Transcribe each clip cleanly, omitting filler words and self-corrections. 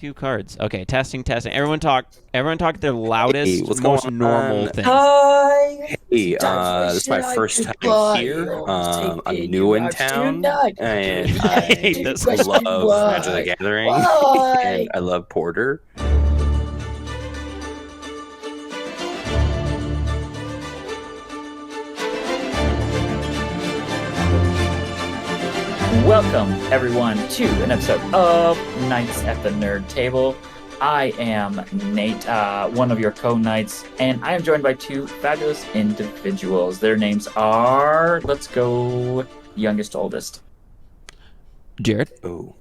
Few cards. Okay, testing. Everyone talk their loudest, what's most going normal on? thing. Hi. Hey, Time for this is my say first time goodbye. here. Take I'm me new in out town, tonight. and I hate I this. love Magic the Why? Gathering, and Why? I love Porter. Welcome, everyone, to an episode of Knights at the Nerd Table. I am Nate, one of your co-knights, and I am joined by two fabulous individuals. Their names are, let's go, youngest to oldest. Jared. Oh,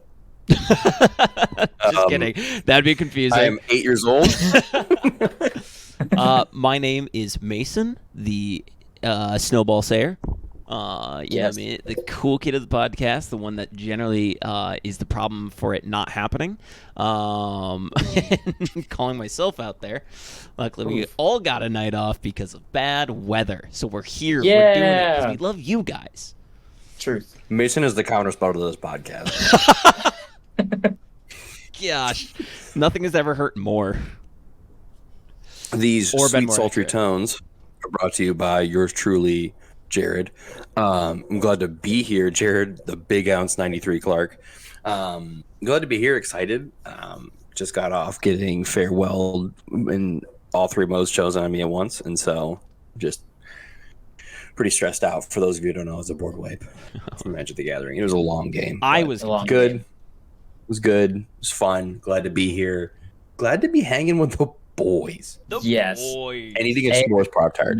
Just kidding. That'd be confusing. I am 8 years old. My name is Mason, the Snowball Sayer. Yes. I mean, the cool kid of the podcast, the one that generally is the problem for it not happening. Calling myself out there. Luckily, we all got a night off because of bad weather. So we're here. Yeah. We're doing it because we love you guys. Truth. Mason is the counterspell to this podcast. Gosh, nothing has ever hurt more. These Or been sweet, more sultry accurate. tones are brought to you by yours truly, Jared. I'm glad to be here, Jared, the Big Ounce 93 Clark. Glad to be here, excited. Just got off getting farewell, and all three modes chosen on me at once, and so just pretty stressed out. For those of you who don't know, it's a board wipe from Magic the Gathering. It was a long game. I but was Long good. game. It was good. It was fun. Glad to be here. Glad to be hanging with the boys. the Yes. boys. And eating a s'mores Pop-Tart.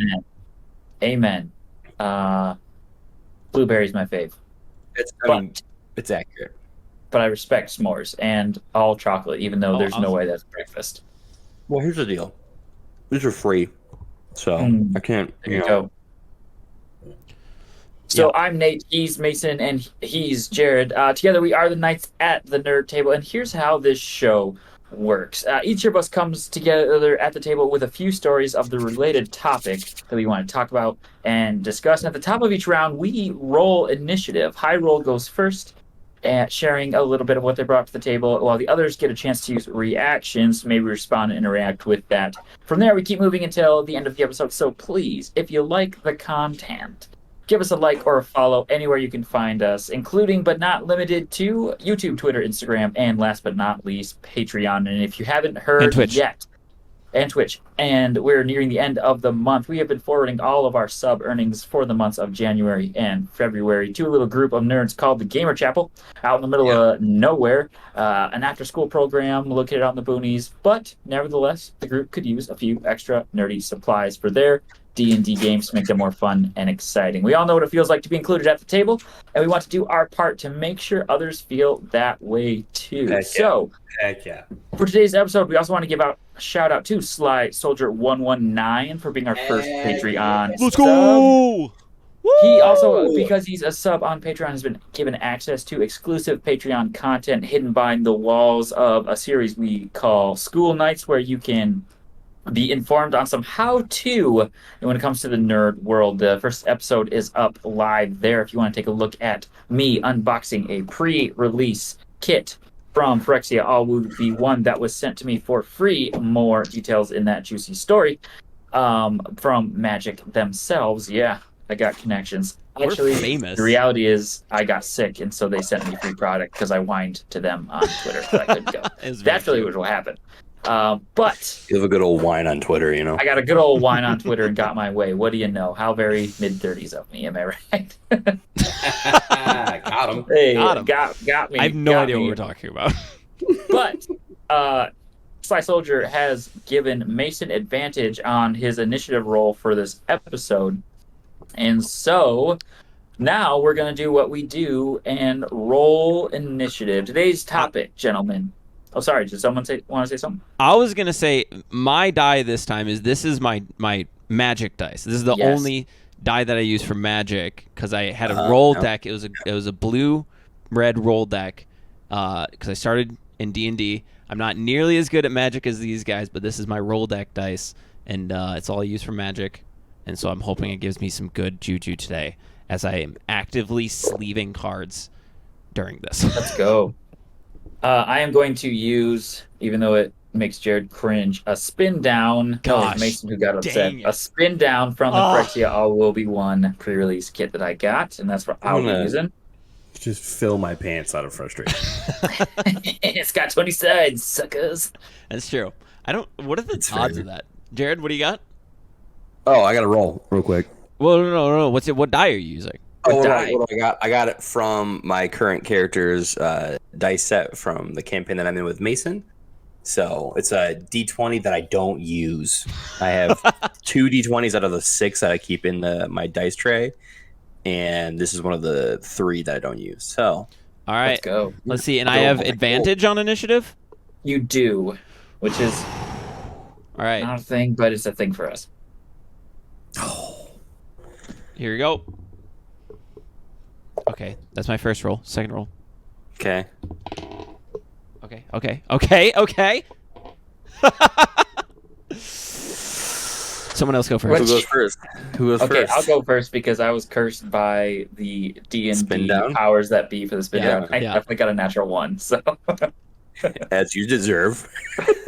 Amen. Blueberry's my fave. It's accurate. But I respect s'mores and all chocolate, even though Oh, there's no awesome. way that's breakfast. Well, here's the deal. These are free, so Mm. I can't. There you go. So I'm Nate, he's Mason, and he's Jared. Together we are the Knights at the Nerd Table, and here's how this show works. Each of us comes together at the table with a few stories of the related topic that we want to talk about and discuss. And at the top of each round, we roll initiative. High roll goes first, sharing a little bit of what they brought to the table, while the others get a chance to use reactions, maybe respond and interact with that. From there, we keep moving until the end of the episode. So please, if you like the content, give us a like or a follow anywhere you can find us, including but not limited to YouTube, Twitter, Instagram, and last but not least, Patreon. And if you haven't heard And Twitch. yet, and Twitch, and we're nearing the end of the month, we have been forwarding all of our sub earnings for the months of January and February to a little group of nerds called the Gamer Chapel, out in the middle of nowhere, an after-school program located out in the boonies. But nevertheless, the group could use a few extra nerdy supplies for their D&D games to make them more fun and exciting. We all know what it feels like to be included at the table, and we want to do our part to make sure others feel that way too. Heck yeah. So, Heck yeah. for today's episode, we also want to give out a shout out to Sly Soldier 119 for being our first Patreon Let's sub. go. He also, because he's a sub on Patreon, has been given access to exclusive Patreon content hidden behind the walls of a series we call School Nights, where you can be informed on some how-to when it comes to the nerd world. The first episode is up live there if you want to take a look at me unboxing a pre-release kit from Phyrexia. All would be one that was sent to me for free. More details in that juicy story from Magic themselves. Yeah, I got connections. We're Actually, famous. the reality is I got sick, and so they sent me free product because I whined to them on Twitter that I couldn't go. It's very That's really cute. what happened. But You have a good old wine on Twitter, you know. I got a good old whine on Twitter and got my way. What do you know? How very mid-30s of me, am I right? Got him. Hey, Got 'em. got me. I have no got idea me. what we're talking about. But Sly Soldier has given Mason advantage on his initiative roll for this episode. And so now we're going to do what we do and roll initiative. Today's topic, gentlemen. Oh, sorry. Did someone want to say something? I was gonna say my die this time is my magic dice. This is the Yes. only die that I use for magic because I had a roll yeah. deck. It was a blue red roll deck because I started in D&D. I'm not nearly as good at magic as these guys, but this is my roll deck dice, and it's all I use for magic. And so I'm hoping it gives me some good juju today as I am actively sleeving cards during this. Let's go. I am going to use, even though it makes Jared cringe, a spin down. No, it was Gosh, Mason who got upset. dang A it. spin down from the Oh. Phyrexia All Will Be One pre-release kit that I got, and that's what I'll be gonna- using. Just fill my pants out of frustration. It's got 20 sides, suckers. That's true. I don't. What are the It's odds fair. of that, Jared? What do you got? Oh, I got to roll real quick. Well, no. What's it? What die are you using? Oh, what die? do I got? I got it from my current character's dice set from the campaign that I'm in with Mason. So it's a D20 that I don't use. I have 2 D20s out of the 6 that I keep in my dice tray, and this is one of the 3 that I don't use. So All right. Let's go. Let's see. And I Go, have Michael. advantage on initiative. You do, which is All right. not a thing, but it's a thing for us. Here we go. Okay, that's my first roll. Second roll. okay, Okay. Someone else go who first. goes first? Who goes Okay, first? I'll go first because I was cursed by the D&D Spin down? powers that be for the spin Yeah, down. I yeah. definitely got a natural 1, so As you deserve.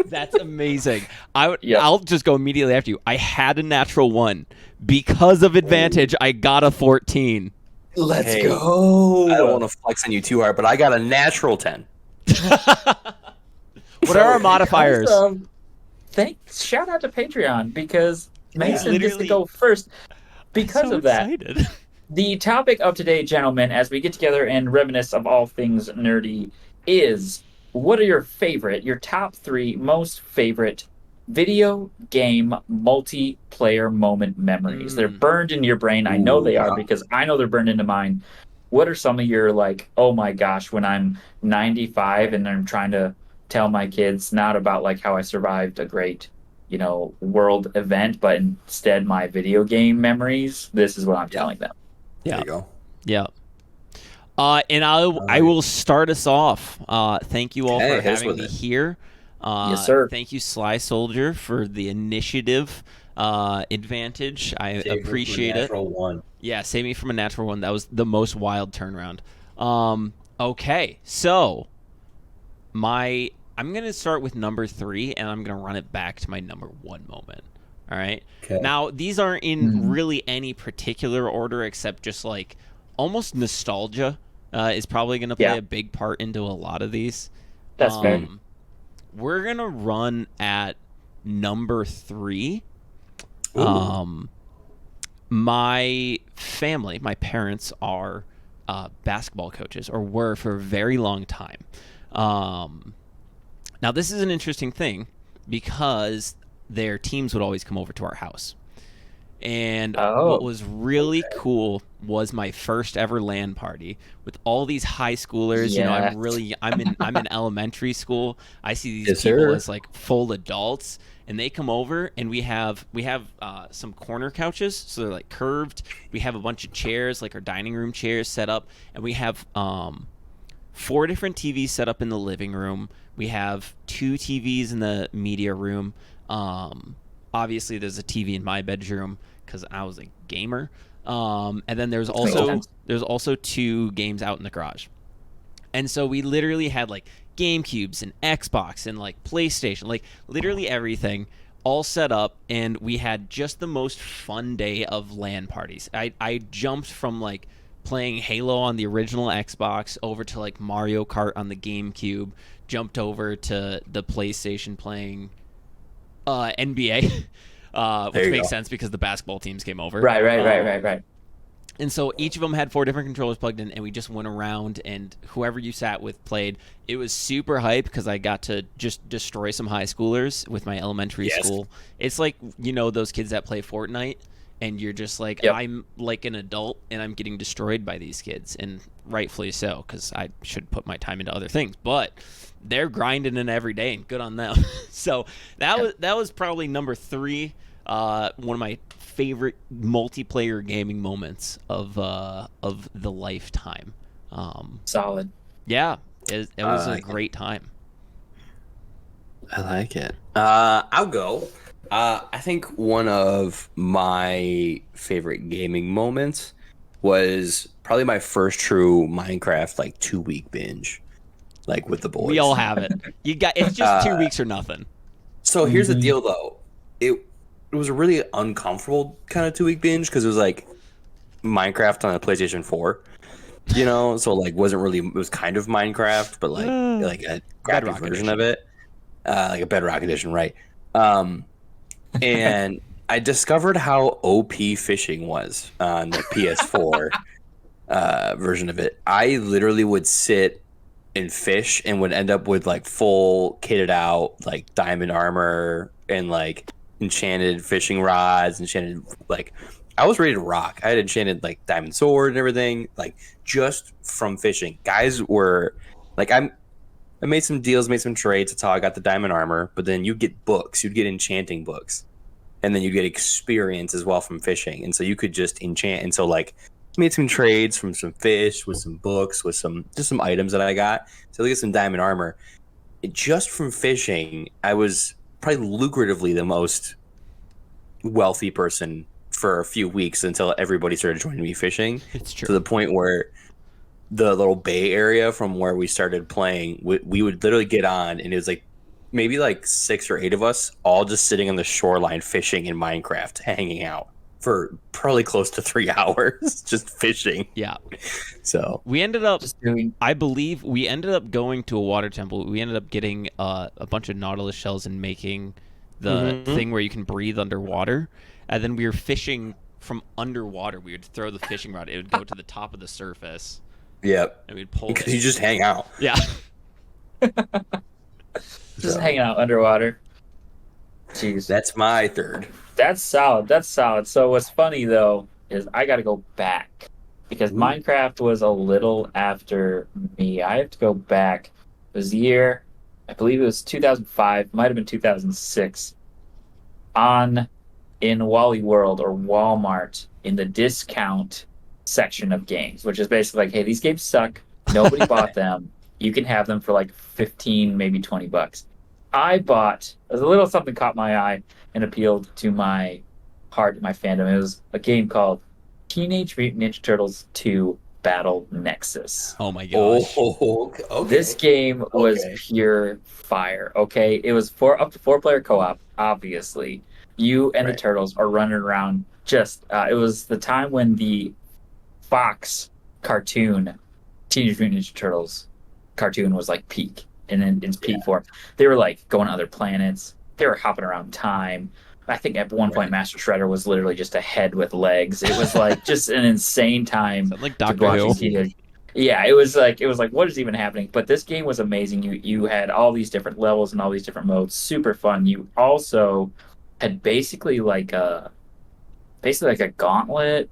That's amazing. Yep. I'll just go immediately after you. I had a natural 1. Because of advantage, I got a 14. let's Hey, go. I don't want to flex on you too hard, but I got a natural 10. What are our modifiers? Shout out to Patreon because Mason gets to literally- go first. Because So of that, excited. the topic of today, gentlemen, as we get together and reminisce of all things nerdy, is what are your top 3 most favorite video game multiplayer moment memories? They're burned in your brain. I know they are Ooh. because I know they're burned into mine. What are some of your, like, oh my gosh, when I'm 95 and I'm trying to tell my kids not about like how I survived a great, world event, but instead my video game memories, this is what I'm telling them. Yeah. There you go. Yeah. And I will start us off. Thank you all Hey, for hit us having with me it. here. Yes, sir. Thank you, Sly Soldier, for the initiative advantage. I appreciate it. Natural 1. Yeah, save me from a natural 1. That was the most wild turnaround. Okay, so I'm going to start with number 3, and I'm going to run it back to my number 1 moment. All right? Okay. Now, these aren't in really any particular order except just like almost nostalgia is probably going to play Yeah. a big part into a lot of these. That's fair. We're going to run at number 3. Ooh. My family, my parents are basketball coaches, or were for a very long time. Now, this is an interesting thing because their teams would always come over to our house. And what was really cool was my first ever LAN party with all these high schoolers. Yes. I'm in elementary school. I see these Yes, people sir. as like full adults, and they come over, and we have some corner couches, so they're like curved. We have a bunch of chairs, like our dining room chairs, set up, and we have 4 different TVs set up in the living room. We have 2 TVs in the media room. Obviously, there's a TV in my bedroom because I was a gamer. And then there's also 2 games out in the garage. And so we literally had like GameCubes and Xbox and like PlayStation, like literally everything all set up, and we had just the most fun day of LAN parties. I jumped from like playing Halo on the original Xbox over to like Mario Kart on the GameCube, jumped over to the PlayStation playing NBA, which There you makes go. sense because the basketball teams came over. Right. And so each of them had 4 different controllers plugged in, and we just went around, and whoever you sat with played. It was super hype because I got to just destroy some high schoolers with my elementary Yes. school. It's like, those kids that play Fortnite, and you're just like, Yep. I'm like an adult, and I'm getting destroyed by these kids, and rightfully so, because I should put my time into other things. But they're grinding in every day, and good on them. So that was probably number 3. One of my favorite multiplayer gaming moments of the lifetime. Solid. Yeah, it was a like it. great time. I like it. I'll go. I think one of my favorite gaming moments was probably my first true Minecraft 2-week binge. like with the boys. We all have it. You got it's just 2 Uh, weeks or nothing. So here's the Mhm. deal, though. It was a really uncomfortable kind of 2 week binge because it was like Minecraft on a PlayStation 4. You know, so like wasn't really it was kind of Minecraft, but like a crappy Bedrock version edition. of it, like a Bedrock edition, right? And I discovered how OP fishing was on the PS4 version of it. I literally would sit and fish and would end up with like full kitted out like diamond armor and like enchanted fishing rods, enchanted like I was ready to rock. I had enchanted like diamond sword and everything, like just from fishing. Guys were like I made some deals, made some trades. That's how I got the diamond armor. But then you get books, you'd get enchanting books, and then you get experience as well from fishing. And so you could just enchant. And so like made some trades from some fish with some books with some just some items that I got. So I get some diamond armor. Just from fishing, I was probably lucratively the most wealthy person for a few weeks until everybody started joining me fishing. It's To true. the point where the little bay area from where we started playing, we would literally get on, and it was like maybe like 6 or 8 of us all just sitting on the shoreline fishing in Minecraft, hanging out for probably close to 3 hours, just fishing. Yeah. So We ended up Just doing I believe we ended up going to a water temple. We ended up getting a bunch of nautilus shells and making the Mhm. thing where you can breathe underwater. And then we were fishing from underwater. We would throw the fishing rod. It would go to the top of the surface, yep, and we'd pull because it. you just hang out. Yeah. just So, hanging out underwater. Jeez. That's my third. That's solid. That's solid. So what's funny though is I got to go back because Ooh. Minecraft was a little after me. I have to go back. It was the year, I believe it was 2005, might have been 2006. In Wally World or Walmart in the discount section of games, which is basically like, hey, these games suck. Nobody bought them. You can have them for like 15, maybe $20. I bought a little something caught my eye and appealed to my heart, my fandom. It was a game called Teenage Mutant Ninja Turtles 2 Battle Nexus. Oh my gosh. Oh, okay. This game was Okay. pure fire. Okay, it was up to 4-player co-op. Obviously, you and the Right. turtles are running around. It was the time when the Fox cartoon, Teenage Mutant Ninja Turtles cartoon, was like peak and in its peak form. They were like going to other planets. They were hopping around time. I think at one point Master Shredder was literally just a head with legs. It was like just an insane time. Sound like to Doctor watch Who. these teenage- Yeah, it was like what is even happening? But this game was amazing. You had all these different levels and all these different modes, super fun. You also had basically like a gauntlet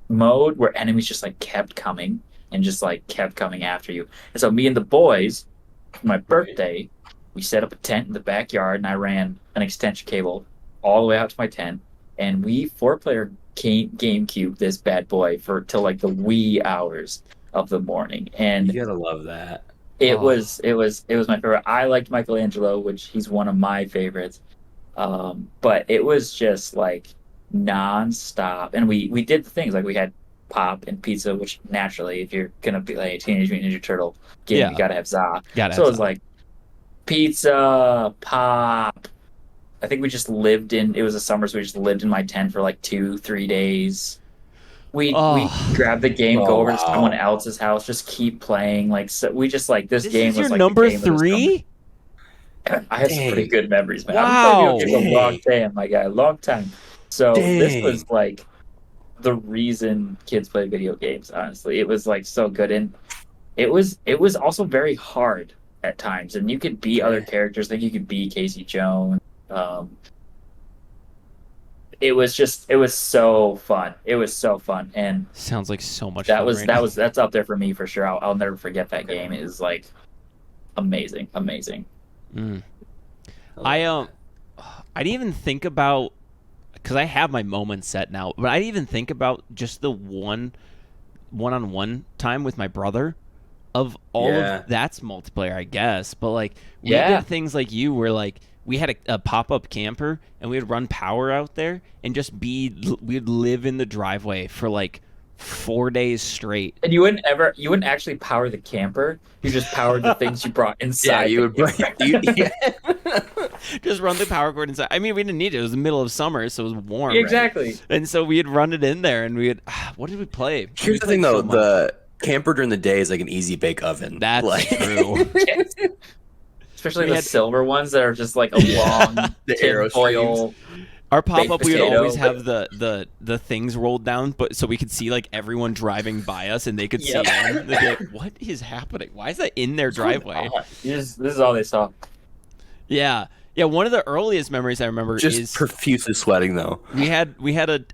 mode where enemies just like kept coming and just like kept coming after you. And so me and the boys, for my birthday, we set up a tent in the backyard and I ran an extension cable all the way out to my tent, and we 4-player GameCube this bad boy for till like the wee hours of the morning. And You gotta love that. it Oh. was my favorite. I liked Michelangelo, which he's one of my favorites. But it was just like nonstop, and we did the things like we had pop and pizza, which naturally, if you're gonna be like a Teenage Mutant Ninja Turtle game, Yeah. you gotta have za. Gotta So have it was some. like pizza, pop. I think we just lived in. It was a summer, so we just lived in my tent for like 2-3 days. We grab the game, Oh, go over to wow. someone else's house, just keep playing. Like so we just like this, This game is was your like number the game of the summer. 3? I have some Dang. pretty good memories, man. Wow. I've been playing video games a long Dang. time, my guy, long time. So this Dang. was like the reason kids play video games. Honestly, it was like so good, and it was also very hard at times. And you could be other characters. Like you could be Casey Jones. It was so fun. It was so fun, and Sounds like so much that fun was right now. that's up there for me for sure. I'll never forget that game. It is like amazing. Mm. I didn't even think about, because I have my moments set now, but I didn't even think about just the one-on-one time with my brother. Of all Yeah. of that's multiplayer, I guess, but like we Yeah. did things like you, where like we had a pop-up camper and we would run power out there and just we'd live in the driveway for like 4 days straight. And you wouldn't actually power the camper. You just powered the things you brought inside. you would. Yeah. Just run the power cord inside. I mean, we didn't need it. It was the middle of summer, so it was warm. Exactly. And so we had run it in there, and we had. What did we play? Here's the thing, though: the camper during the day is like an easy bake oven. That's like, true. Especially We the had- silver ones that are just like a long The tin arrow foil. Our pop up, we would potato. always have the things rolled down, but so we could see like everyone driving by us, and they could Yep. see them. They'd be like, "What is happening? Why is that in their driveway?" This is all they saw. Yeah, yeah. One of the earliest memories I remember just is profusely sweating, though. we had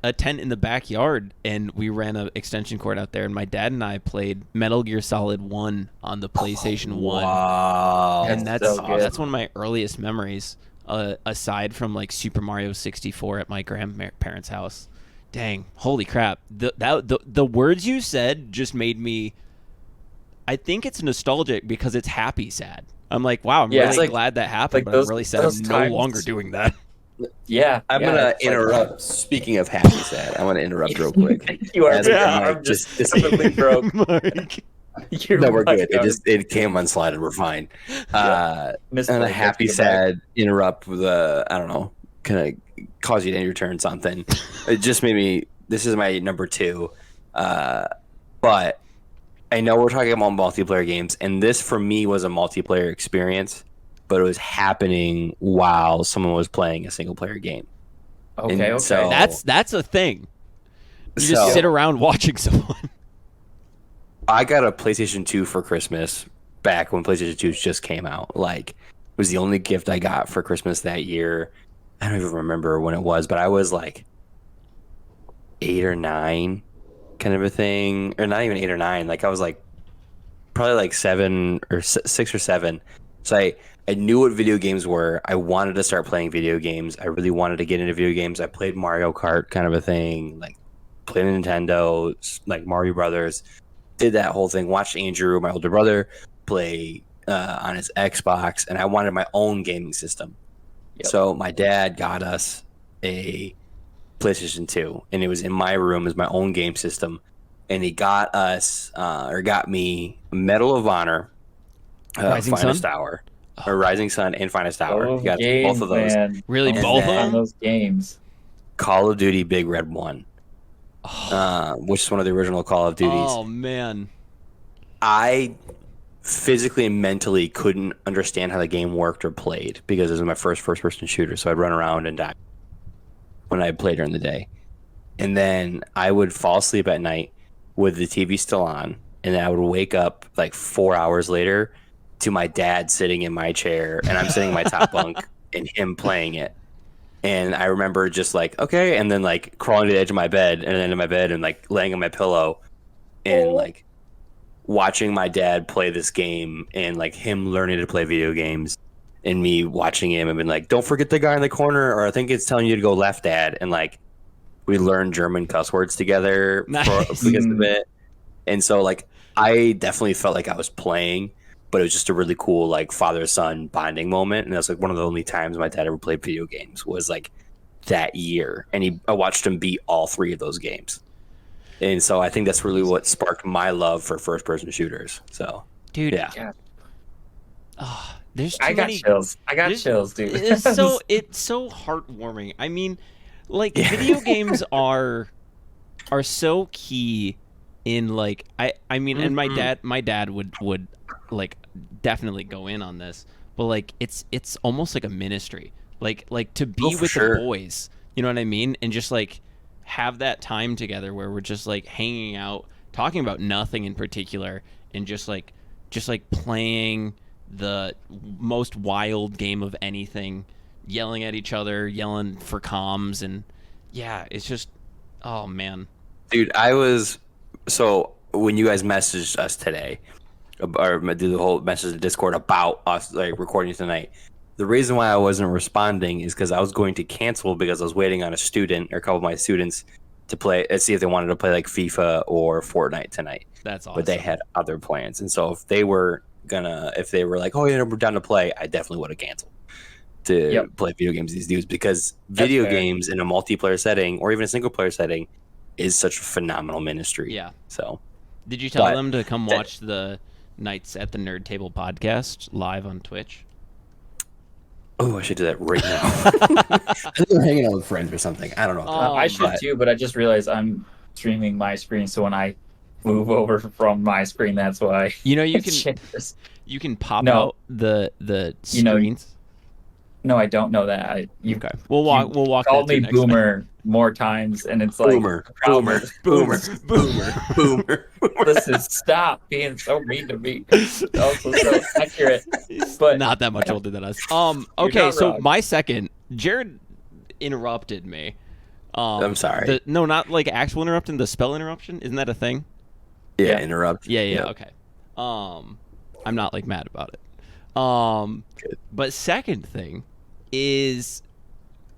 a tent in the backyard, and we ran an extension cord out there, and my dad and I played Metal Gear Solid 1 on the PlayStation 1. Wow. And that's so good. that's one of my earliest memories, aside from like Super Mario 64 at my grandparents' house. Dang, holy crap! The words you said just made me. I think it's nostalgic because it's happy sad. I'm like, wow, I'm Yeah, really it's like- glad that happened, like but those- I'm really sad those I'm no times- longer doing that. Yeah. I'm yeah, gonna it's like- interrupt. Speaking of happy sad, I want to interrupt real quick. You are As Yeah. Mike I'm just perfectly broke. Mike. You're no, we're right, good. I'm It came unslided. We're fine. And misplaced. a happy sad interrupt with a, I don't know, kind of cause you to end your turn something. It just made me. This is my number 2, but I know we're talking about multiplayer games, and this for me was a multiplayer experience, but it was happening while someone was playing a single player game. Okay, and okay. so- That's a thing. You So- just sit around watching someone. I got a PlayStation 2 for Christmas back when PlayStation 2 just came out. Like, it was the only gift I got for Christmas that year. I don't even remember when it was, but I was like 8 or 9 kind of a thing. Or not even 8 or 9. Like, I was like probably like 7 or 6 or 7. So I knew what video games were. I wanted to start playing video games. I really wanted to get into video games. I played Mario Kart kind of a thing. Like, played Nintendo, like Mario Brothers. Did that whole thing. Watched Andrew, my older brother, play on his Xbox, and I wanted my own gaming system. Yep. So my dad got us a PlayStation 2, and it was in my room as my own game system. And he got us, or got me, Medal of Honor, Rising Finest Sun? Hour, or Rising Sun and Finest Hour. Those He got games, both of those. Man. Really, And both of then- On them? those games. Call of Duty Big Red 1, which is one of the original Call of Duties. Oh man. I physically and mentally couldn't understand how the game worked or played because it was my first person shooter. So I'd run around and die when I played during the day. And then I would fall asleep at night with the TV still on. And then I would wake up like 4 hours later to my dad sitting in my chair and I'm sitting in my top bunk and him playing it. And I remember just like, okay. And then like crawling to the edge of my bed and then in my bed and like laying on my pillow and like watching my dad play this game and like him learning to play video games and me watching him and being like, don't forget the guy in the corner, or I think it's telling you to go left, Dad. And like we learned German cuss words together Nice. because of it. And so like I definitely felt like I was playing, but it was just a really cool like father-son bonding moment. And that's like one of the only times my dad ever played video games was like that year. And I watched him beat all 3 of those games. And so I think that's really what sparked my love for first-person shooters. So, Dude, yeah. there's too I got many chills. I got There's- chills, dude. it's so heartwarming. I mean, like Yeah. video games are so key in like I mean, and my dad would like definitely go in on this, but like it's almost like a ministry. Like to be Oh, for with sure. the boys, you know what I mean, and just like have that time together where we're just like hanging out, talking about nothing in particular, and just like playing the most wild game of anything, yelling at each other, yelling for comms, and yeah, it's just, oh man. Dude, so when you guys messaged us today, or did the whole message to Discord about us like recording tonight, the reason why I wasn't responding is because I was going to cancel because I was waiting on a student or a couple of my students to play, see if they wanted to play like FIFA or Fortnite tonight. That's awesome. But they had other plans, and so if they were like, oh yeah, we're down to play, I definitely would have canceled to Yep. play video games with these dudes because video fair. games in a multiplayer setting or even a single player setting is such a phenomenal ministry. Yeah. So Did you tell But- them to come watch the Nights at the Nerd Table podcast live on Twitch? oh, I should do that right now. I think they're hanging out with friends or something. I don't know. I should but- too, but I just realized I'm streaming my screen, so when I move over from my screen, that's why. You know, you it can changes. you can pop No. out the You know, screens. No, I don't know that. You Okay, we'll walk. We'll walk. called that me through next time. boomer more times, and it's like Boomer, boomer, boomer, boomer, boomer. Listen, stop being so mean to me. Also, so accurate. He's But- not that much older than us. You're Okay, not so wrong. my second, Jared interrupted me. I'm sorry. No, not like actual interruption. The spell interruption. Isn't that a thing? Yeah, Yeah. interrupt. Yeah. Yep. Okay. I'm not like mad about it. Good. But second thing is,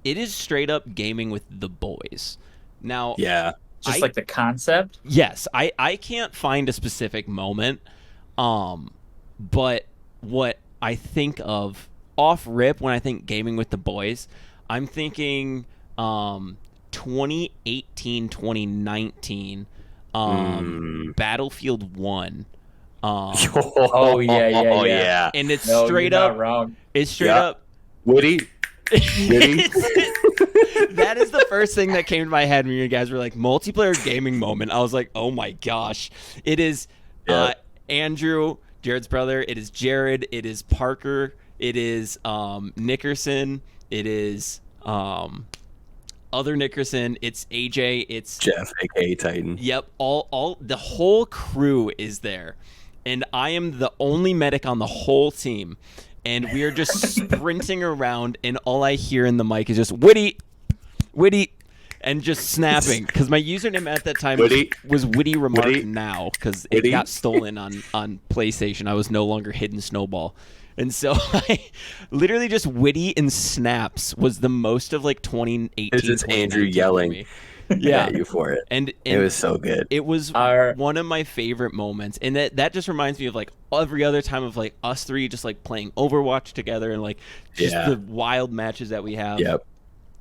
it is straight up gaming with the boys. Now, Yeah. Just I- like the concept. yes, I can't find a specific moment, but what I think of off rip when I think gaming with the boys, I'm thinking 2018, 2019, Battlefield 1. Oh yeah. And it's No, straight you're up not wrong. it's straight Yeah. up Woody. that is the first thing that came to my head when you guys were like multiplayer gaming moment. I was like, oh my gosh. It is Yeah. Andrew, Jared's brother. It is Jared. It is Parker. It is Nickerson. It is other Nickerson. It's AJ. It's Jeff, aka Titan. Yep, all the whole crew is there, and I am the only medic on the whole team, and we are just sprinting around, and all I hear in the mic is just Witty, and just snapping because my username at that time Witty. was Witty Remark Witty. Now because it Witty. got stolen on PlayStation. I was no longer Hidden Snowball. And so I literally just Witty and snaps was the most of like 2018. It's just Andrew 2019 for yelling me. Yeah. at you for it. And It was so good. it was Our- one of my favorite moments, and that just reminds me of like every other time of like us three just like playing Overwatch together and like just Yeah. the wild matches that we have. Yep.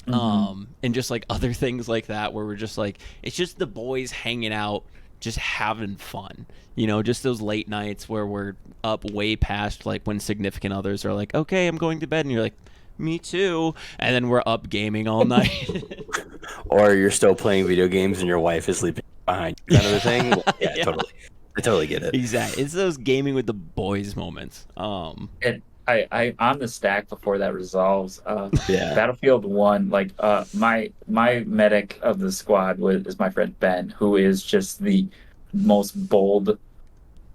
And just like other things like that where we're just like it's just the boys hanging out, just having fun. You know, just those late nights where we're up way past like when significant others are like, okay, I'm going to bed, and you're like, me too, and then we're up gaming all night. Or you're still playing video games and your wife is sleeping behind you. Kind of a thing. Yeah, Yeah. totally. I totally get it. Exactly. It's those gaming with the boys moments. And I on the stack before that resolves. Yeah. Battlefield 1, like my medic of the squad is my friend Ben, who is just the most bold,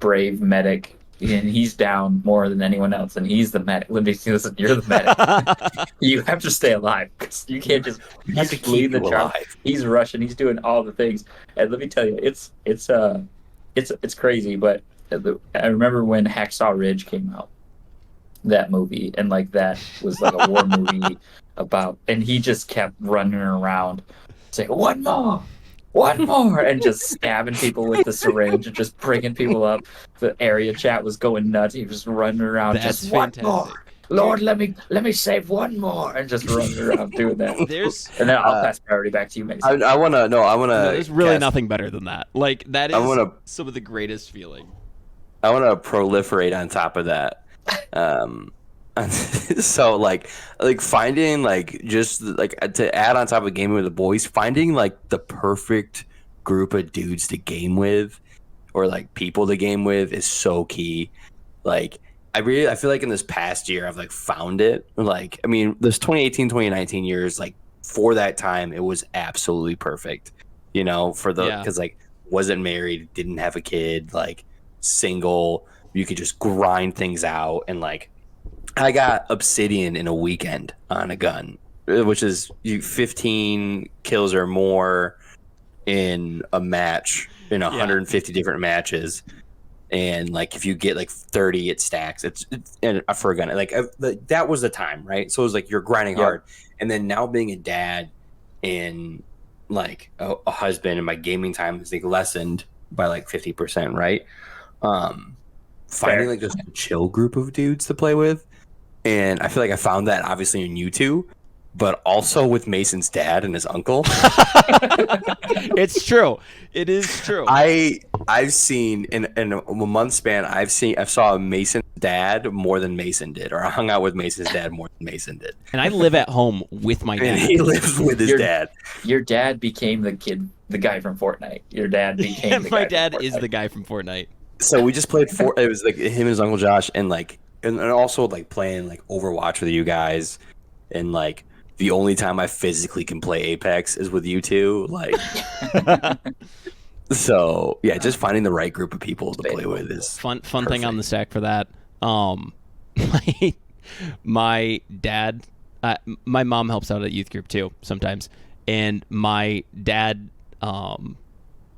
brave medic, and he's down more than anyone else, and he's the medic. Let me see, listen, you're the medic. You have to stay alive because you can't just You have to lead keep the you charge. alive. He's rushing. He's doing all the things, and let me tell you, it's crazy. But I remember when Hacksaw Ridge came out, that movie, and like that was like a war movie about, and he just kept running around saying one more, and just stabbing people with the syringe and just bringing people up. The area chat was going nuts. He was running around That's just fantastic. one more. Lord, let me save one more, and just running around doing that. There's And then I'll pass priority back to you, Mason. I want to. No, I want to. no, there's really nothing better than that. Like that is I wanna- some of the greatest feeling. I want to proliferate on top of that. So like finding like just like to add on top of gaming with the boys, finding like the perfect group of dudes to game with or like people to game with is so key. Like I feel like in this past year I've like found it. Like I mean this 2018 2019 years, like for that time it was absolutely perfect, you know, for the Yeah. because like wasn't married, didn't have a kid, like single, you could just grind things out. And like I got Obsidian in a weekend on a gun, which is 15 kills or more in a match in 150 different matches. And like if you get like 30 it stacks. It's and for a gun like that was the time, right? So it was like you're grinding Yep. hard. And then now being a dad and like a husband, and my gaming time is like lessened by like 50%, right? Finding like just a chill group of dudes to play with, and I feel like I found that obviously in you two, but also with Mason's dad and his uncle. It's true. It is true. I've seen in a month span. I saw Mason's dad more than Mason did, or I hung out with Mason's dad more than Mason did. And I live at home with my And dad. he lives with his dad. Your dad became the guy from Fortnite. Your dad became Yeah, the my guy dad from is Fortnite. the guy from Fortnite. So we just played it was like him and his uncle Josh, and also like playing like Overwatch with you guys, and like the only time I physically can play Apex is with you two. Like, so yeah, just finding the right group of people to play with is Fun thing on perfect. the stack for that. My dad, my mom helps out at youth group too sometimes, and my dad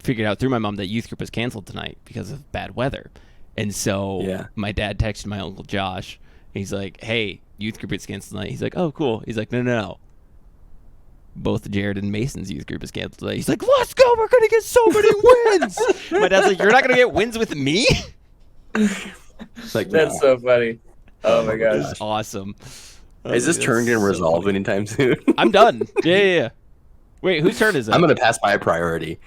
figured out through my mom that youth group was canceled tonight because of bad weather, and so Yeah. my dad texted my uncle Josh. He's like, "Hey, youth group is canceled tonight." He's like, "Oh, cool." He's like, "No. Both Jared and Mason's youth group is canceled today." He's like, "Let's go! We're gonna get so many wins." My dad's like, "You're not gonna get wins with me?" like That's no. so funny. Oh my gosh. It's awesome. Is this That's turn gonna so resolve funny. anytime soon? I'm done. Yeah. Wait, whose turn is it? I'm gonna pass my priority.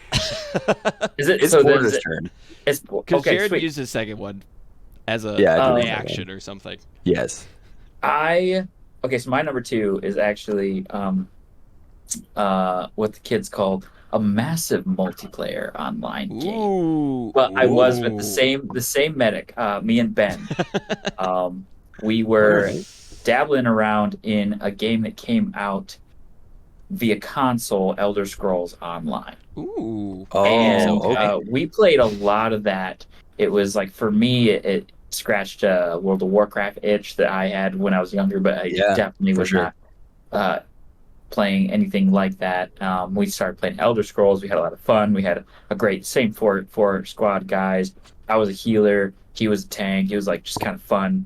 Is it It's so? Then Porter's is it, turn. it's Because okay. Jared Sweet. used his second one as a Yeah, I did. reaction or something. Yes. Okay, so my number 2 is actually what the kids called a massive multiplayer online game. Ooh. But I was with Ooh. the same medic, me and Ben. We were Alright. dabbling around in a game that came out via console, Elder Scrolls Online. Ooh. Oh, And okay. we played a lot of that. It was like, for me, it scratched a World of Warcraft itch that I had when I was younger, but I Yeah, definitely for was sure. not playing anything like that. We started playing Elder Scrolls. We had a lot of fun. We had a great same four squad guys. I was a healer. He was a tank. He was like just kind of fun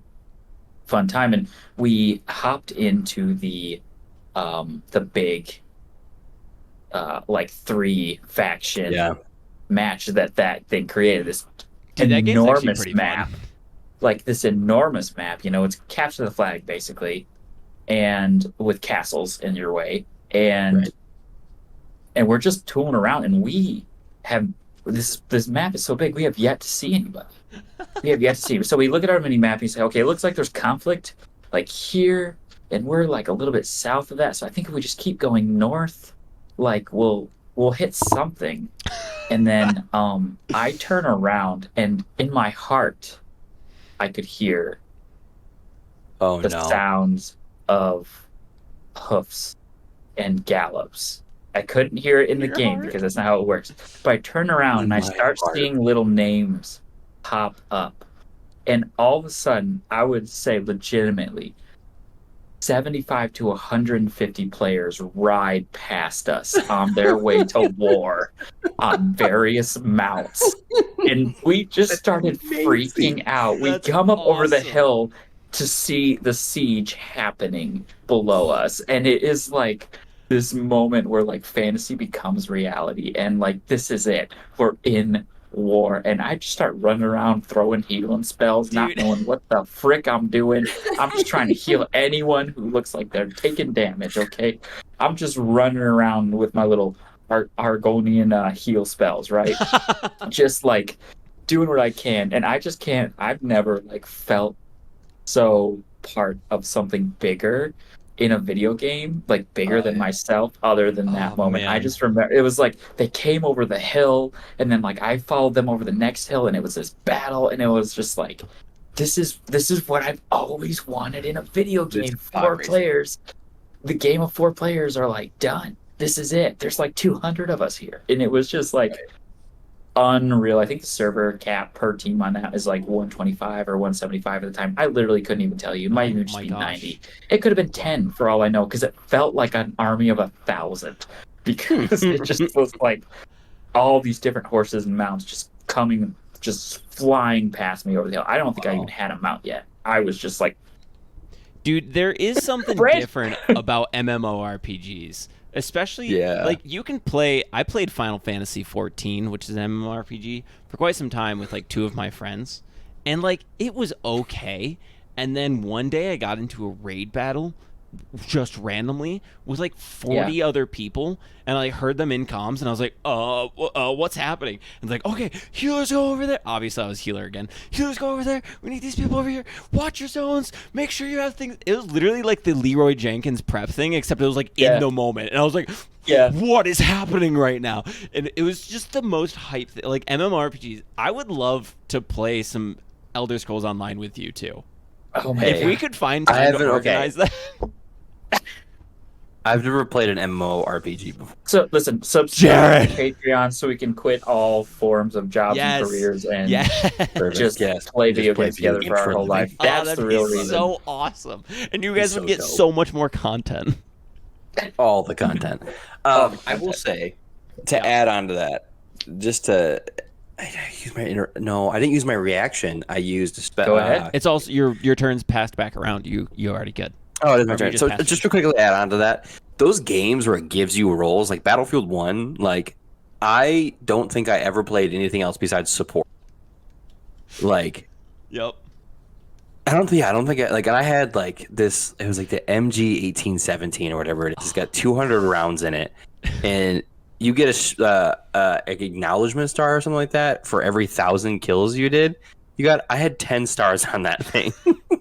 time. And we hopped into the big like 3 faction Yeah. match that thing created. This Dude, that game's actually enormous pretty map. fun. Like this enormous map, it's capture the flag basically, and with castles in your way, and Right. and we're just tooling around, and we have this map is so big we have yet to see anybody. We have yet to see. So we look at our mini map and we say, okay, it looks like there's conflict like here, and we're like a little bit south of that. So I think if we just keep going north, like we'll hit something. And then I turn around, and in my heart, I could hear Oh the no. sounds of hoofs and gallops. I couldn't hear it in the Your game heart? because that's not how it works. But I turn around and I My start heart. seeing little names pop up. And all of a sudden, I would say legitimately, 75 to 150 players ride past us on their way to war on various mounts. And we just started freaking out. We That's come up over the awesome. hill to see the siege happening below us. And it is like this moment where like fantasy becomes reality. And like, this is it. We're in war. And I just start running around throwing healing spells, not Dude. knowing what the frick I'm doing. I'm just trying to heal anyone who looks like they're taking damage, okay? I'm just running around with my little Argonian heal spells, right? Just like doing what I can. And I just can't, I've never like felt so part of something bigger in a video game, like bigger than yeah. myself, other than that Oh, moment. I man. just remember it was like they came over the hill, and then like I followed them over the next hill, and it was this battle, and it was just like, this is what I've always wanted in a video This game. is 4 amazing. players. The game of 4 players are like done. This is it. There's like 200 of us here, and it was just like unreal. I think the server cap per team on that is like 125 or 175 at the time. I literally couldn't even tell you. It might even just my be gosh. 90. It could have been 10 for all I know, because it felt like an army of 1,000, because it just was like all these different horses and mounts just coming, just flying past me over the hill. I don't think I Wow. even had a mount yet. I was just like, Dude, there is something Fred. different about MMORPGs. Especially, Yeah. like, you can play... I played Final Fantasy XIV, which is an MMORPG, for quite some time with, like, 2 of my friends. And, like, it was okay. And then one day I got into a raid battle just randomly with like 40 other people, and I heard them in comms, and I was like, what's happening? And it's like, okay, healers go over there. Obviously, I was healer again. Healers go over there. We need these people over here. Watch your zones. Make sure you have things. It was literally like the Leroy Jenkins prep thing, except it was like in the moment, and I was like, what is happening right now? And it was just the most hype thing. Like MMORPGs, I would love to play some Elder Scrolls Online with you too. Oh man, If we could find time to organize that. I've never played an MMORPG before. So listen, subscribe to Patreon so we can quit all forms of jobs and careers and just play video games together for our whole life. That's the real reason. So awesome, and you guys would get so much more content. All the content. I will say, to add on to that, just to I didn't use my reaction. I used Go ahead. It's also your turn's passed back around. You already good. Oh, it is my turn. So just to quickly add on to that, those games where it gives you roles like Battlefield 1, like I don't think I ever played anything else besides support. Like, yep. I don't think I had like this. It was like the MG 1817 or whatever it is. It's got 200 rounds in it, and you get an acknowledgement star or something like that for every 1,000 kills you did. I had 10 stars on that thing,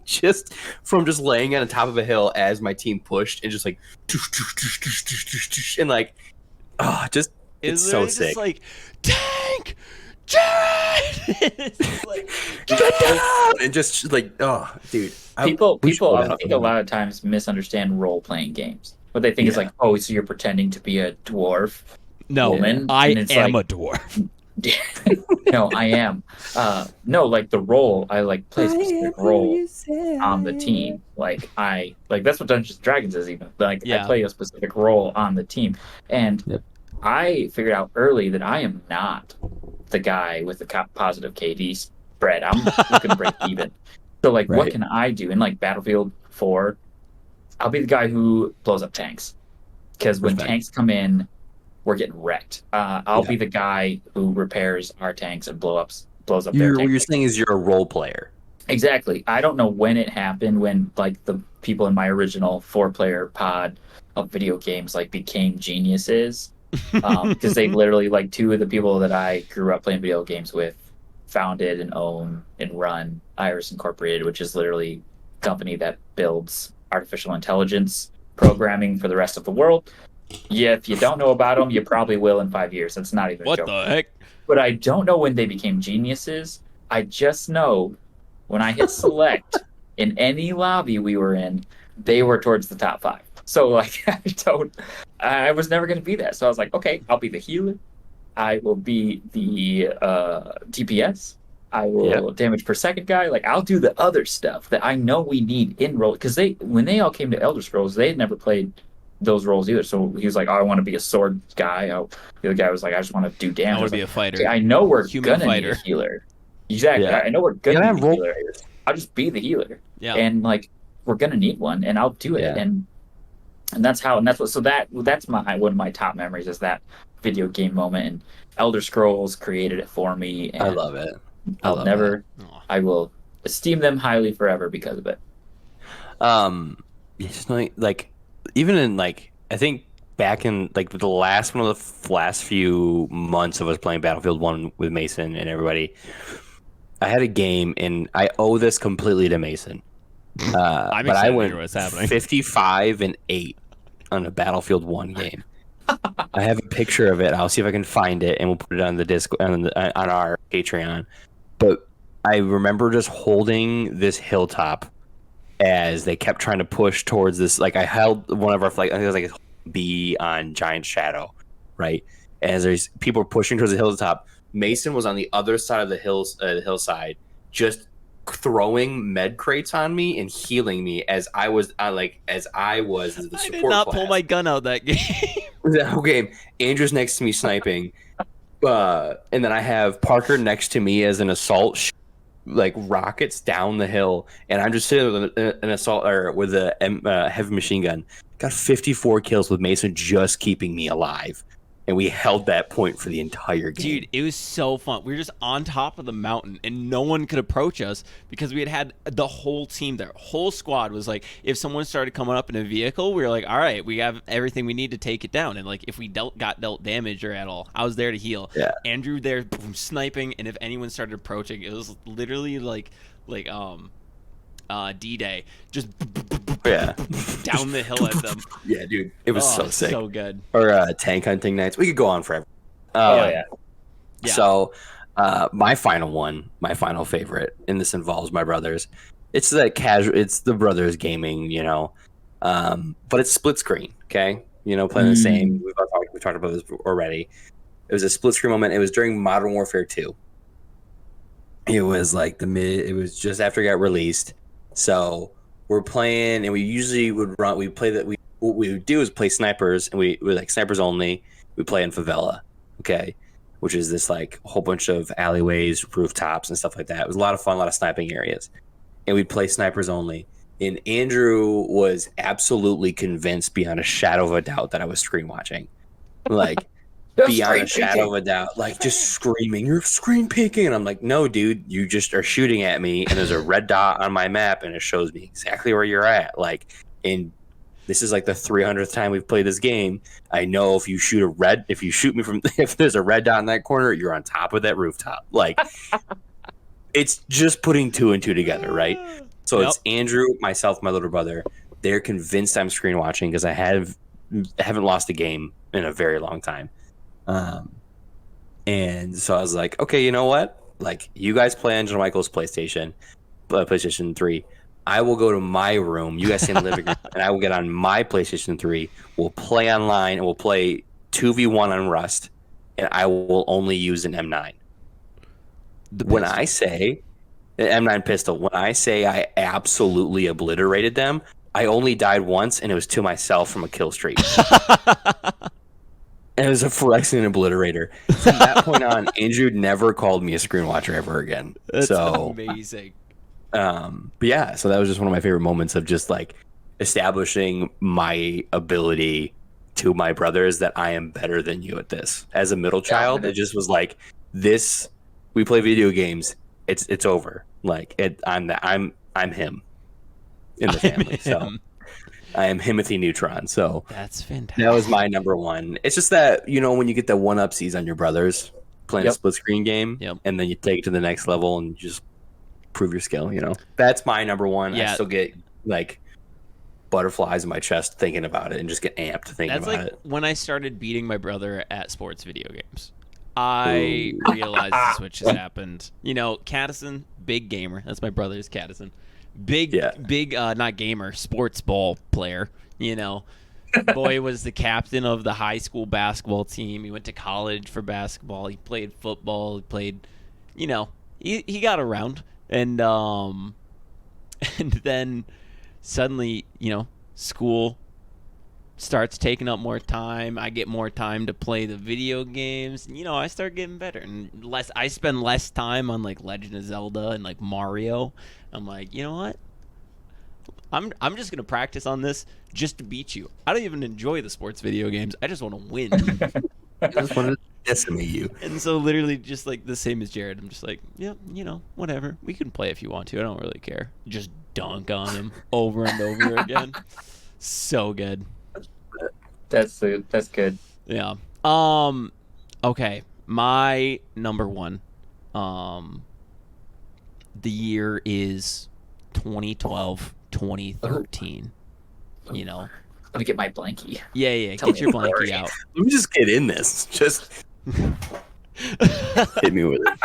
just from just laying on the top of a hill as my team pushed and just like, and like, it's so sick. Just like tank. Jared! Like, get down! And just like, oh, dude. People I think a lot of times misunderstand role-playing games. What they think is like, oh, so you're pretending to be a dwarf woman? I am a dwarf. No, I am. No, like the role, I like play a specific role on the team. Like that's what Dungeons and Dragons is even. Like I play a specific role on the team. And I figured out early that I am not the guy with the positive KD spread. I'm looking to break even. So like, what can I do? In like Battlefield 4, I'll be the guy who blows up tanks. Because when tanks come in, we're getting wrecked. I'll be the guy who repairs our tanks and blows up their tanks. What you're saying is you're a role player. Exactly. I don't know when it happened, when like the people in my original 4-player pod of video games like became geniuses. Because they literally, like, 2 of the people that I grew up playing video games with founded and own and run Iris Incorporated, which is literally a company that builds artificial intelligence programming for the rest of the world. Yeah, if you don't know about them, you probably will in 5 years. That's not even a joke. What the heck? But I don't know when they became geniuses. I just know when I hit select in any lobby we were in, they were towards the top 5. So, like, I was never going to be that. So I was like, okay, I'll be the healer. I will be the DPS. I will damage per second guy. Like, I'll do the other stuff that I know we need in role. Because when they all came to Elder Scrolls, they had never played those roles either. So he was like, oh, I want to be a sword guy. The other guy was like, I just want to do damage. I want to be a fighter. Okay, I know we're going to need a healer. Exactly. Yeah. I know we're going to need a healer. I'll just be the healer. Yeah. And, like, we're going to need one, and I'll do it. Yeah. And that's one of my top memories is that video game moment, and Elder Scrolls created it for me. And I love it. I will esteem them highly forever because of it. Just like even in like I think back in like the last few months of us playing Battlefield 1 with Mason and everybody, I had a game and I owe this completely to Mason. I'm but I went to what's happening. 55-8 on a Battlefield 1 game. I have a picture of it. I'll see if I can find it, and we'll put it on the disc on our Patreon. But I remember just holding this hilltop as they kept trying to push towards this. Like I held one of our flag. I think it was like a B on Giant Shadow, right? As there's people pushing towards the hilltop. Mason was on the other side of the hillside, just throwing med crates on me and healing me as I was the support. I did not pull my gun out that game. That whole game. Andrew's next to me sniping, and then I have Parker next to me as an assault, like rockets down the hill, and I'm just sitting with an assault or with a heavy machine gun. Got 54 kills with Mason just keeping me alive. and we held that point for the entire game. Dude, it was so fun. We were just on top of the mountain, and no one could approach us because we had the whole team there. Whole squad was like, if someone started coming up in a vehicle, we were like, all right, we have everything we need to take it down. And like, if we got dealt damage or at all, I was there to heal. Yeah. Andrew there, boom, sniping, and if anyone started approaching, it was literally like D-Day, just Yeah. down the hill at them. Yeah, dude. It was so sick. So good. Or tank hunting nights. We could go on forever. Yeah. So, my final favorite, and this involves my brothers. It's the brothers gaming, but it's split screen. Okay, playing the same. We talked about this already. It was a split screen moment. It was during Modern Warfare 2. It was like it was just after it got released. So we're playing, and we usually would run. We play that. What we would do is play snipers, and we like snipers only. We play in favela, okay, which is this like whole bunch of alleyways, rooftops, and stuff like that. It was a lot of fun, a lot of sniping areas, and we'd play snipers only. And Andrew was absolutely convinced, beyond a shadow of a doubt, that I was screen watching, like. Beyond a shadow of a doubt, like just screaming, "You're screen peeking!" And I'm like, "No, dude, you just are shooting at me, and there's a red dot on my map, and it shows me exactly where you're at." Like, and this is like the 300th time we've played this game. I know if you shoot me from, if there's a red dot in that corner, you're on top of that rooftop. Like, it's just putting two and two together, right? So It's Andrew, myself, my little brother. They're convinced I'm screen watching because I haven't lost a game in a very long time. And so I was like, okay, you know what? Like, you guys play on John Michael's PlayStation 3. I will go to my room. You guys stay in the living room, and I will get on my PlayStation 3. We'll play online, and we'll play 2v1 on Rust, and I will only use an M9. When I say an M9 pistol, when I say I absolutely obliterated them, I only died once, and it was to myself from a kill streak. And it was a Phyrexian obliterator. From that point on, Andrew never called me a screen watcher ever again. That's amazing. But yeah, so that was just one of my favorite moments of just like establishing my ability to my brothers that I am better than you at this. As a middle child, it just was like this. We play video games. It's over. Like I'm him in the family. So. I am Himothy Neutron, so that's fantastic. That was my number one. It's just that, when you get the one-upsies on your brothers playing a split-screen game, and then you take it to the next level and just prove your skill, That's my number one. Yeah. I still get, like, butterflies in my chest thinking about it and just get amped thinking about it. When I started beating my brother at sports video games. I realized the switch has happened. Caddison, big gamer. That's my brother's Caddison. Big, not gamer, sports ball player. Boy was the captain of the high school basketball team. He went to college for basketball. He played football. He played, he got around. And then suddenly, school starts taking up more time. I get more time to play the video games. I start getting better. And I spend less time on like Legend of Zelda and like Mario. I'm like, you know what? I'm just gonna practice on this just to beat you. I don't even enjoy the sports video games. I just want to win. I just want to decimate you. And so literally just like the same as Jared. I'm just like, yeah, whatever. We can play if you want to. I don't really care. Just dunk on him over and over again. So good. That's good. Yeah. Okay. My number one. The year is 2012, 2013. Let me get my blankie. Yeah. Tell Get your me the story. blankie out. Let me just get in this. Just hit me with it.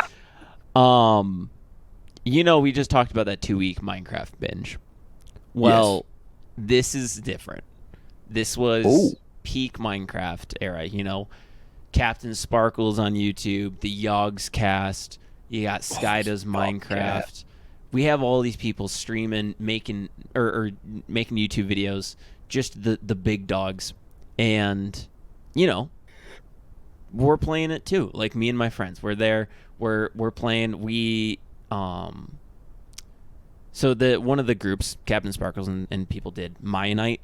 We just talked about that 2-week Minecraft binge. Well, This is different. This was peak Minecraft era, Captain Sparkles on YouTube, the Yogs cast, you got Sky Does Minecraft. We have all these people streaming, making YouTube videos, just the big dogs. And, we're playing it too. Like me and my friends, we're there. We're playing. So one of the groups, Captain Sparkles and people did Maya Night.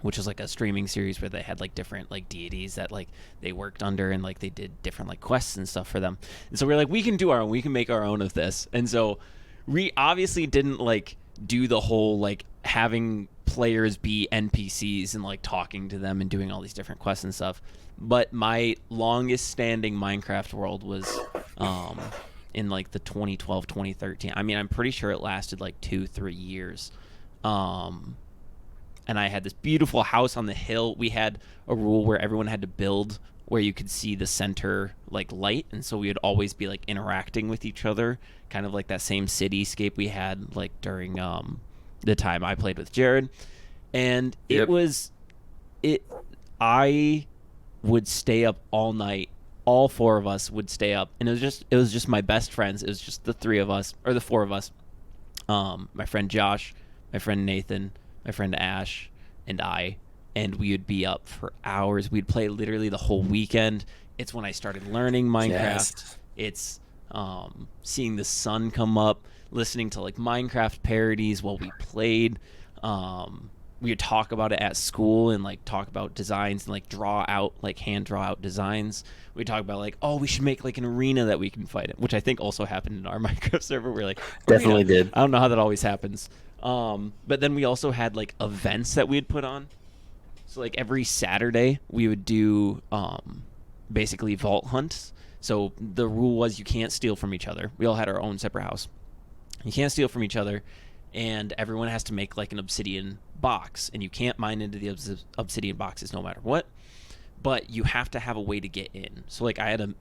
which was like a streaming series where they had like different like deities that like they worked under, and like they did different like quests and stuff for them. And so we are like, we can do our own, we can make our own of this. And so we obviously didn't like do the whole like having players be NPCs and like talking to them and doing all these different quests and stuff. But my longest standing Minecraft world was in like the 2012 2013. I mean, I'm pretty sure it lasted like 2-3 years. And I had this beautiful house on the hill. We had a rule where everyone had to build where you could see the center like light, and so we would always be like interacting with each other, kind of like that same cityscape we had like during the time I played with Jared. And I would stay up all night. All four of us would stay up, and it was just my best friends. It was just the three of us, or the four of us. My friend Josh, my friend Nathan, my friend Ash, and I, and we would be up for hours. We'd play literally the whole weekend. It's when I started learning Minecraft. Yes. It's seeing the sun come up, listening to like Minecraft parodies while we played. We would talk about it at school and like talk about designs and like hand draw out designs. We talk about like, oh, we should make like an arena that we can fight in, which I think also happened in our Minecraft server. We're like, Definitely arena. did. I don't know how that always happens. But then we also had like events that we'd put on. So like every Saturday we would do basically vault hunts. So the rule was you can't steal from each other. We all had our own separate house. You can't steal from each other, and everyone has to make like an obsidian box, and you can't mine into the obsidian boxes no matter what. But you have to have a way to get in. So like I had an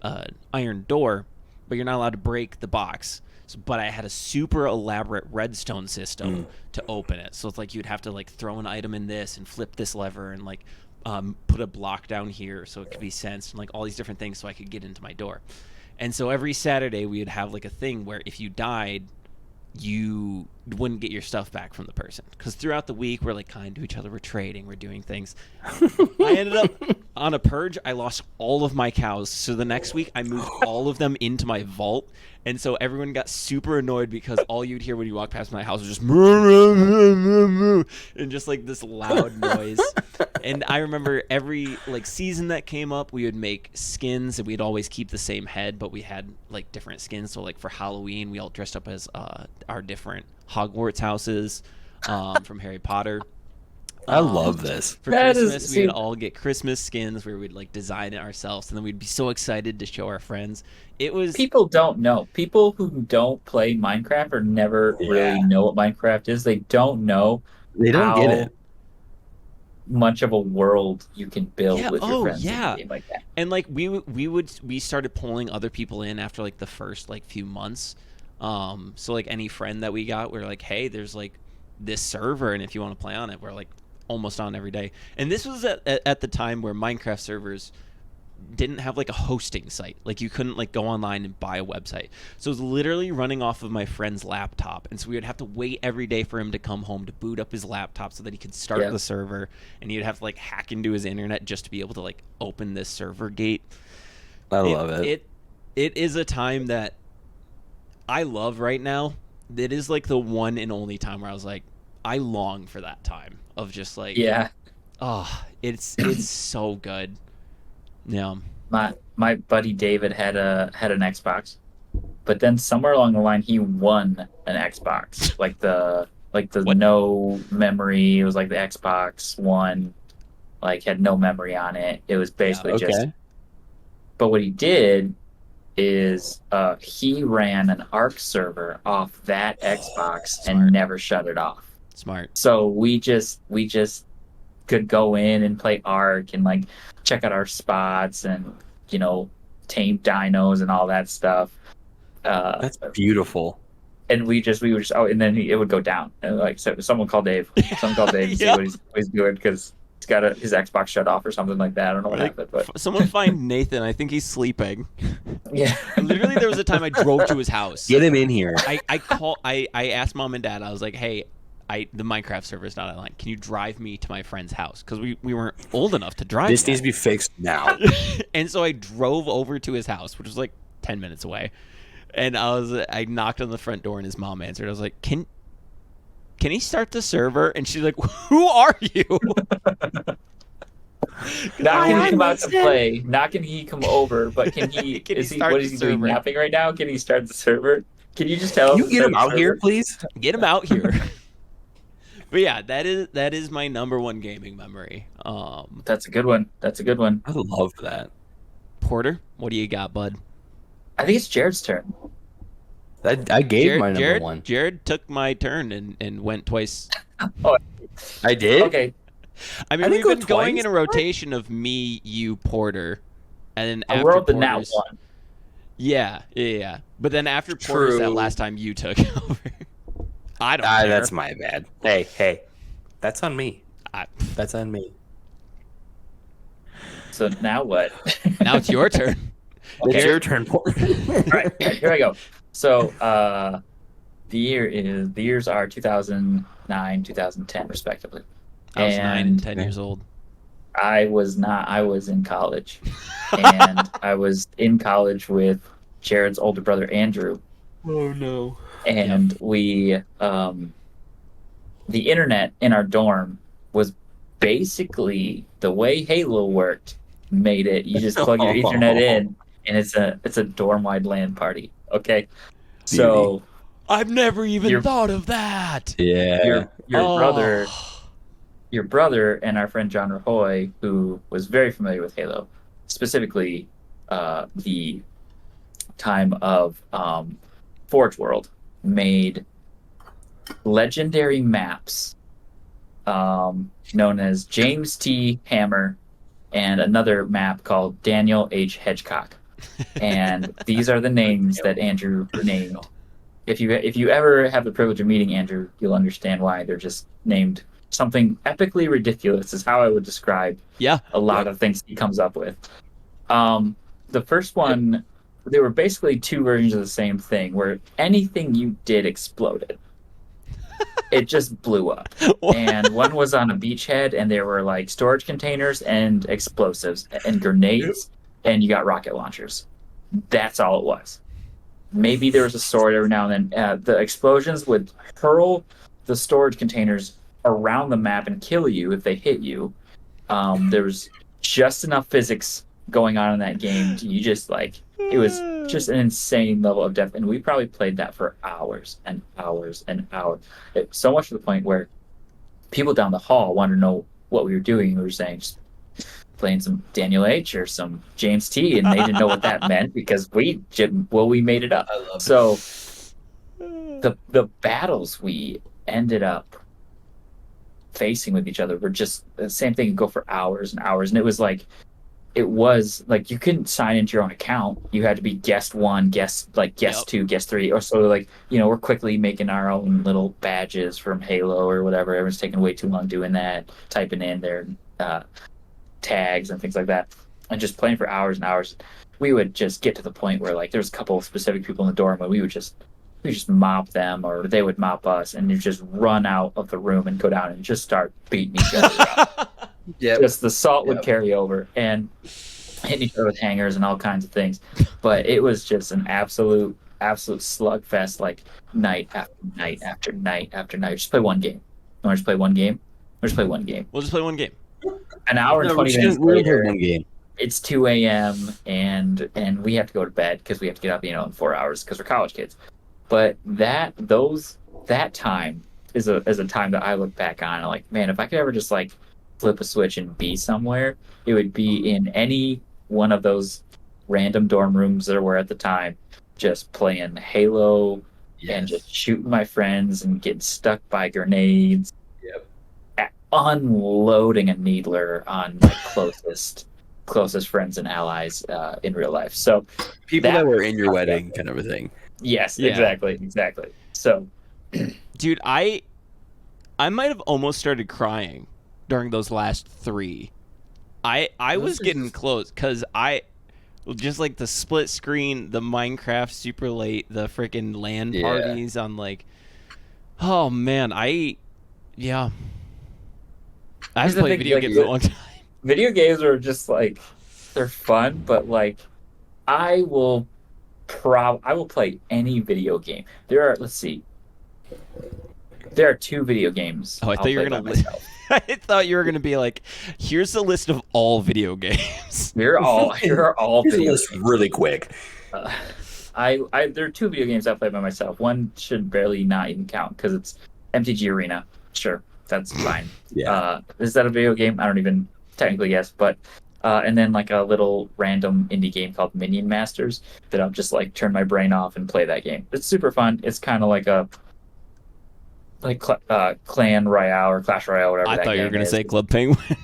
iron door, but you're not allowed to break the box. But I had a super elaborate redstone system to open it. So it's like you'd have to like throw an item in this and flip this lever and like put a block down here so it could be sensed, and like all these different things so I could get into my door. And so every Saturday we would have like a thing where if you died, you wouldn't get your stuff back from the person, because throughout the week we're like kind to each other, we're trading, we're doing things. I ended up on a purge. I lost all of my cows, so the next week I moved all of them into my vault, and so everyone got super annoyed because all you'd hear when you walk past my house was just and just like this loud noise. And I remember every like season that came up, we would make skins, and we'd always keep the same head, but we had like different skins. So like for Halloween, we all dressed up as our different Hogwarts houses from Harry Potter. I love this. For Christmas, we'd all get Christmas skins where we'd like design it ourselves, and then we'd be so excited to show our friends. It was People don't know. People who don't play Minecraft or never really know what Minecraft is, they don't know They don't get it. much of a world you can build with your friends in a game like that. And like we started pulling other people in after like the first like few months. So like any friend that we got, we're like, hey, there's like this server, and if you want to play on it, we're like almost on every day. And this was at the time where Minecraft servers didn't have like a hosting site. Like you couldn't like go online and buy a website. So it was literally running off of my friend's laptop, and so we would have to wait every day for him to come home to boot up his laptop so that he could start the server, and he'd have to like hack into his internet just to be able to like open this server gate. I love it. It is a time that I love right now. It is like the one and only time where I was like, I long for that time of just like, it's so good. Yeah. My buddy David had an Xbox, but then somewhere along the line he won an Xbox, like the What? no memory. It was like the Xbox One, like had no memory on it. It was basically just. But what he did is he ran an Ark server off that Xbox and never shut it off. Smart. So we just could go in and play Ark and like check out our spots and tame dinos and all that stuff. That's beautiful. And we would just and then it would go down. And like so someone called Dave. Someone called Dave and see what he's doing because he's got his Xbox shut off or something like that. I don't know what happened, but someone find Nathan. I think he's sleeping. Yeah. Literally, there was a time I drove to his house. Get him in here. I asked mom and dad. I was like, hey, the Minecraft server is not online. Can you drive me to my friend's house? Because we weren't old enough to drive. This needs to be fixed now. And so I drove over to his house, which was like 10 minutes away. And I knocked on the front door, and his mom answered. I was like, can can he start the server? And she's like, who are you? Not can he come out to understand. play. Not can he come over, but can he? Can he is he? start What the is he doing? server? Napping right now? Can he start the server? Can you just tell him? You to get start him the out here, server? please. Get him out here. But yeah, that is my number one gaming memory. That's a good one. That's a good one. I love that. Porter, what do you got, bud? I think it's Jared's turn. I gave my number one. Jared took my turn and went twice. I did. Okay. I mean, I we've didn't go been going twice. in a rotation of me, you, Porter, and then I after wrote the now Porter's- one. Yeah. But then after Porter's that True. last time you took over. I don't care. That's my bad. Hey, that's on me. I- That's on me. So now what? now it's your turn. Okay. It's your turn, Paul. All right, here I go. So the years are 2009, 2010, respectively. I was 9 and And 10 years old. I was not. I was in college, and I was in college with Jared's older brother Andrew, Oh no. and we the internet in our dorm was basically the way Halo worked. Made it. You just plug your Ethernet in, and it's a dorm wide LAN party. Okay, so I've never even Your- thought of that. Yeah. your Oh. brother and our friend John Rahoy, who was very familiar with Halo, specifically the time of Forge World, made legendary maps known as James T. Hammer and another map called Daniel H. Hedgecock. And these are the names that Andrew named. If you ever have the privilege of meeting Andrew, you'll understand why they're just named something epically ridiculous is how I would describe Yeah. a lot of things he comes up with. The first one, they were basically two versions of the same thing, where anything you did exploded. It just blew up. And one was on a beachhead, and there were like storage containers and explosives and grenades, and you got rocket launchers. That's all it was. Maybe there was a sword every now and then. The explosions would hurl the storage containers around the map and kill you if they hit you. There was just enough physics going on in that game. You just like it was just an insane level of depth, and we probably played that for hours and hours and hours. So much to the point where people down the hall wanted to know what we were doing. We were saying just playing some Daniel H or some James T, and they didn't know what that meant because we made it up. I love So the battles we ended up facing with each other were just the same thing. It'd go for hours and hours, and it was like you couldn't sign into your own account. You had to be guest one, guest Yep. two, guest three, or so. Like we're quickly making our own little badges from Halo or whatever. Everyone's taking way too long doing that, typing in their tags and things like that, and just playing for hours and hours. We would just get to the point where like there's a couple of specific people in the dorm, and we would just mop them, or they would mop us, and you just run out of the room and go down and just start beating each other up. Yep. Just the salt would Yep. carry over and hitting each other with hangers and all kinds of things. But it was just an absolute slugfest, like night after night after night after night. Just play one game. You want to just play one game? We'll just play one game. We'll just play one game. An hour and No, 20 minutes we're just later, one game. it's 2 a.m. and we have to go to bed because we have to get up, in 4 hours because we're college kids. But that time is a time that I look back on and like, man, if I could ever just like flip a switch and be somewhere, it would be in any one of those random dorm rooms there were at the time, just playing Halo and just shooting my friends and getting stuck by grenades. Yep. Unloading a needler on my closest friends and allies in real life. So People that- that were in your wedding, kind of a thing. yes, Yeah. exactly. So Dude, I might have almost started crying during those last 3. I was getting close because I just like the split screen, the Minecraft super late, the freaking LAN Yeah. parties on like, oh man, I've Here's the played thing, video like, games a long time. video games are just like they're fun, but like I will play any video game. Let's see. There are 2 video games. Oh, I I'll thought you were play gonna by myself. I thought you were gonna be like, here's the list of all video games. Here are all Here's a video list games. really quick. There are 2 video games I play by myself. One should barely not even count because it's MTG Arena. Sure, that's fine. Yeah. Is that a video game? I don't even technically guess, but and then like a little random indie game called Minion Masters that I'll just like turn my brain off and play that game. It's super fun. It's kind of like a Clan Royale or Clash Royale, whatever. I that thought you were game gonna is. say Club Penguin.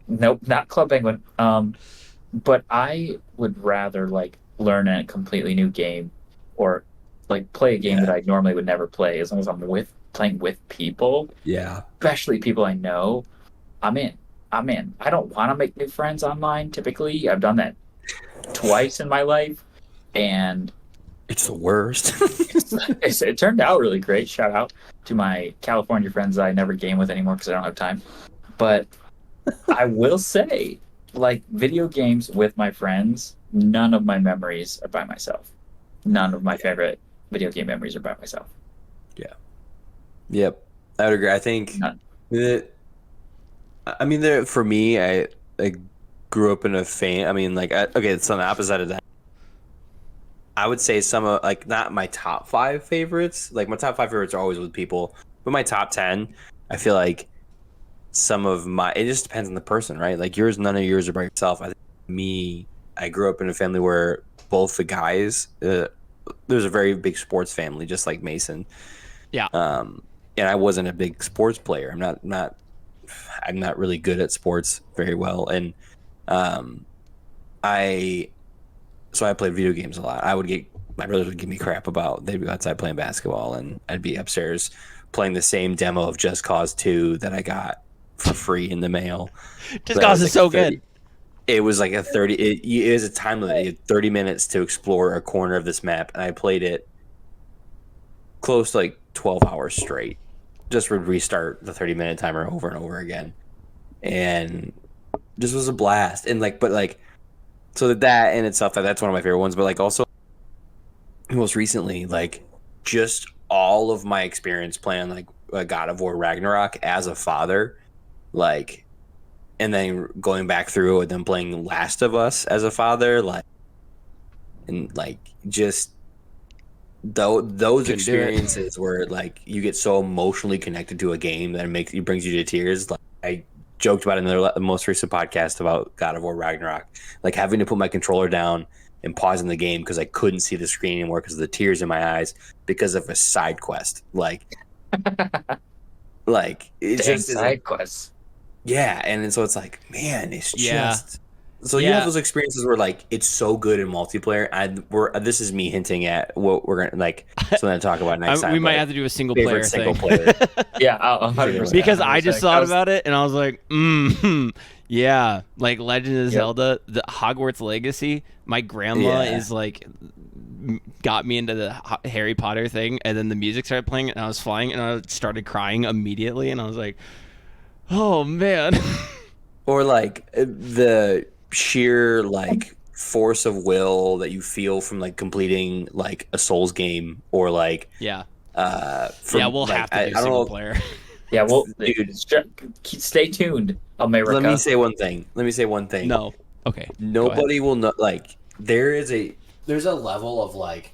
Nope, not Club Penguin. But I would rather like learn a completely new game or like play a game that I normally would never play as long as I'm playing with people, Yeah. especially people I know. I'm in. I don't want to make new friends online typically. I've done that twice in my life, and It's the worst. it turned out really great. Shout out to my California friends that I never game with anymore because I don't have time. But I will say, like video games with my friends, none of my memories are by myself. None of my favorite video game memories are by myself. Yep, I would agree. I think None. for me, I grew up in a fan. I mean, like, okay, it's on the opposite of that. I would say some of like not my top 5 favorites. Like my top 5 favorites are always with people, but my top 10, I feel like some of my. It just depends on the person, right? Like yours, none of yours are by yourself. I think me, I grew up in a family where both the guys. There's a very big sports family, just like Mason. Yeah. And I wasn't a big sports player. I'm not really good at sports very well, and I played video games a lot. My brothers would give me crap about they'd be outside playing basketball, and I'd be upstairs playing the same demo of Just Cause 2 that I got for free in the mail. Just That Cause was is so 30 good. It was like a 30. It was a time limit. You had 30 minutes to explore a corner of this map, and I played it close to like 12 hours straight. Just would restart the 30-minute timer over and over again, and just was a blast. And so that in itself, that's one of my favorite ones. But like also, most recently, like just all of my experience playing like God of War Ragnarok as a father, like, and then going back through and then playing Last of Us as a father, like, and like just. Those Couldn't do it. experiences where like you get so emotionally connected to a game that it brings you to tears. Like I joked about in the most recent podcast about God of War Ragnarok, like having to put my controller down and pausing the game because I couldn't see the screen anymore because of the tears in my eyes because of a side quest. Like it Dang, just is side quests. yeah, and so it's like, man, it's Yeah. just. So you Yeah. have those experiences where like it's so good in multiplayer. This is me hinting at what we're gonna like something to talk about next time. We might but have to do a single player favorite single thing. player. Yeah, 100%. Because I just 100%. thought about it and I was like, yeah, like Legend of Yep. Zelda, the Hogwarts Legacy. My grandma Yeah. is like, got me into the Harry Potter thing, and then the music started playing, and I was flying, and I started crying immediately, and I was like, oh man. Or like the sheer like force of will that you feel from like completing like a Souls game, or like Yeah, from, we'll like, have to do I don't single know. player. Yeah, well, Dude. stay tuned, America. Let me say one thing. No, okay. Nobody will know. Like there's a level of like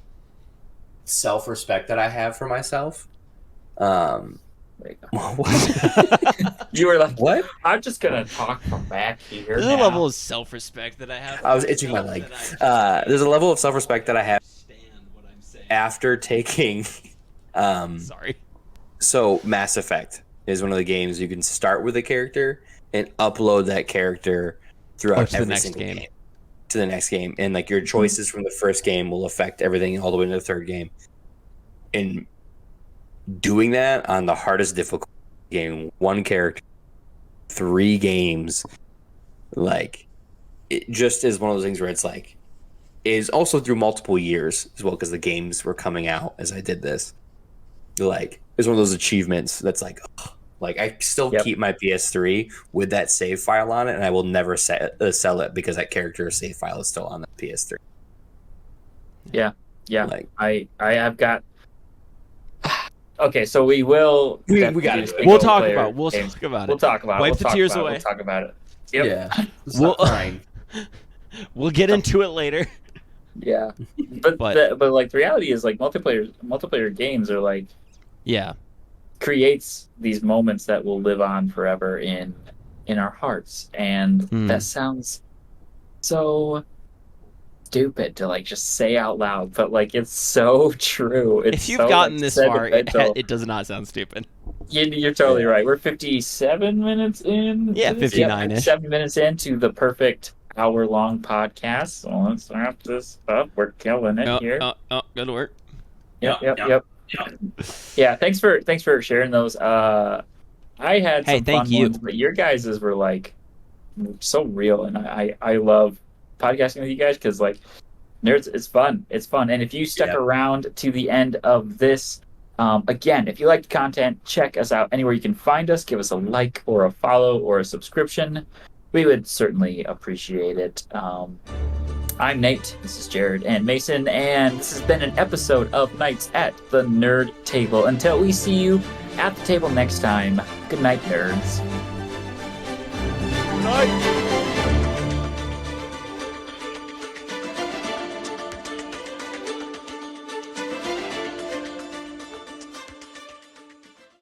self-respect that I have for myself. There you go. What? You were like, What? I'm just gonna talk from back here. There's now. a level of self-respect that I have. I was itching my leg. There's a level of self-respect that I have Understand what I'm saying. after taking. Sorry. So Mass Effect is one of the games you can start with a character and upload that character throughout to the every next single game. game. To the next game, and like your choices from the first game will affect everything all the way to the third game. And doing that on the hardest difficulty game, one character, 3 games, like it just is one of those things where it's like, is also through multiple years as well because the games were coming out as I did this. Like it's one of those achievements that's like, ugh. Like I still Yep. keep my PS3 with that save file on it, and I will never sell it because that character's save file is still on the PS3. Yeah, Like I have got Okay, so we will. We definitely gotta do do it. single We'll talk player about. We'll games. talk about We'll it. talk about it. Wipe We'll the talk tears about it. away. We'll talk about it. Yep. Yeah. We'll- Stop crying. We'll get into it later. Yeah. But But- like the reality is like multiplayer games are like Yeah. creates these moments that will live on forever in our hearts, and that sounds so stupid to like just say out loud, but like it's so true. It's If you've so, gotten like, this far, sentimental. it does not sound stupid. You're totally right. We're 57 minutes in. Yeah, to this? 59-ish. 7 minutes into the perfect hour-long podcast. So let's wrap this up. We're killing it here. Good work. Yep. Yeah, thanks for sharing those. I had some Hey, thank fun you. ones, but your guys's were like so real, and I love podcasting with you guys because like nerds, it's fun, and if you stuck around to the end of this, again, if you liked the content, check us out anywhere you can find us. Give us a like or a follow or a subscription. We would certainly appreciate it. I'm Nate, this is Jared and Mason, and this has been an episode of Nights at the Nerd Table. Until we see you at the table next time, good night, nerds. Night.